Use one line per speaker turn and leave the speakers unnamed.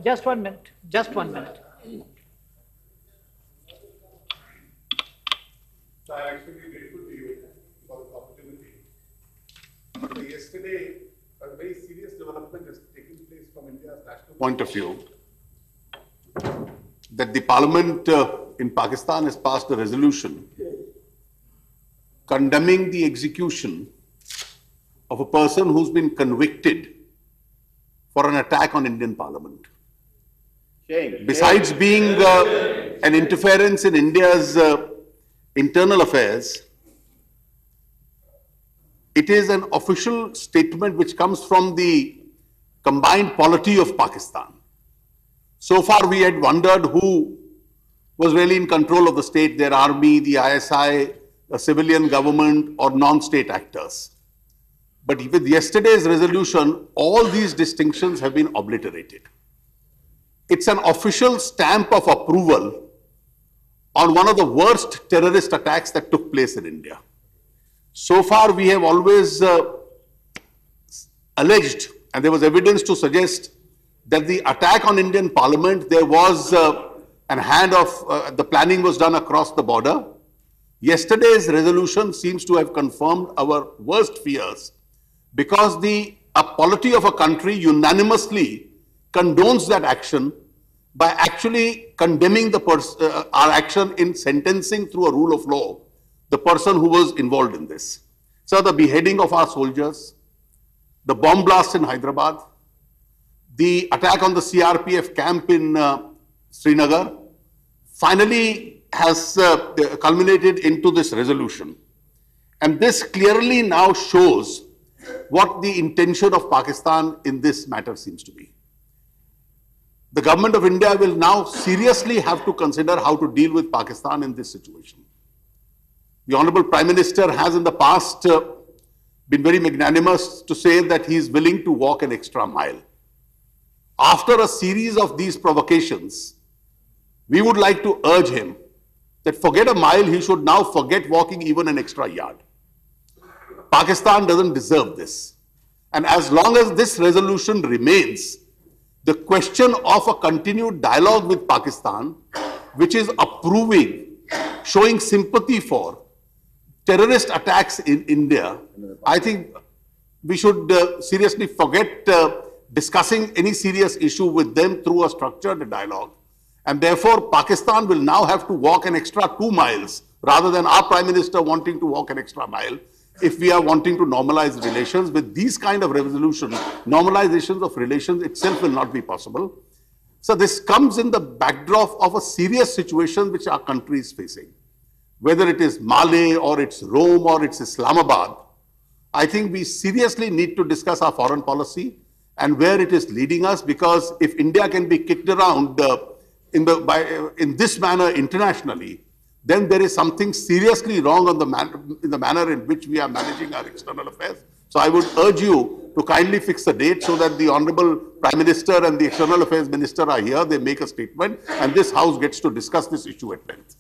Just 1 minute. Just 1 minute.
So I'm actually grateful to you for this opportunity. So yesterday, a very serious development is taking place from India's national point of view. That the parliament in Pakistan has passed a resolution condemning the execution of a person who's been convicted for an attack on Indian parliament. Besides being an interference in India's internal affairs, it is an official statement which comes from the combined polity of Pakistan. So far we had wondered who was really in control of the state, their army, the ISI, a civilian government or non-state actors. But with yesterday's resolution, all these distinctions have been obliterated. It's an official stamp of approval on one of the worst terrorist attacks that took place in India. So far, we have always alleged, and there was evidence to suggest that the attack on Indian Parliament, there was an hand of, the planning was done across the border. Yesterday's resolution seems to have confirmed our worst fears, because the polity of a country unanimously condones that action by actually condemning our action in sentencing through a rule of law the person who was involved in this. So the beheading of our soldiers, the bomb blast in Hyderabad, the attack on the CRPF camp in Srinagar, finally has culminated into this resolution. And this clearly now shows what the intention of Pakistan in this matter seems to be. The government of India will now seriously have to consider how to deal with Pakistan in this situation. The Honorable Prime Minister has in the past been very magnanimous to say that he is willing to walk an extra mile. After a series of these provocations, we would like to urge him that forget a mile, he should now forget walking even an extra yard. Pakistan doesn't deserve this. And as long as this resolution remains, the question of a continued dialogue with Pakistan, which is approving, showing sympathy for terrorist attacks in India, I think we should seriously forget discussing any serious issue with them through a structured dialogue. And therefore, Pakistan will now have to walk an extra 2 miles rather than our Prime Minister wanting to walk an extra mile. If we are wanting to normalize relations with these kind of resolutions, normalizations of relations itself will not be possible. So this comes in the backdrop of a serious situation which our country is facing. Whether it is Male or it's Rome or it's Islamabad, I think we seriously need to discuss our foreign policy and where it is leading us, because if India can be kicked around in this manner internationally, then there is something seriously wrong on in the manner in which we are managing our external affairs. So I would urge you to kindly fix a date so that the Honorable Prime Minister and the External Affairs Minister are here, they make a statement, and this House gets to discuss this issue at length.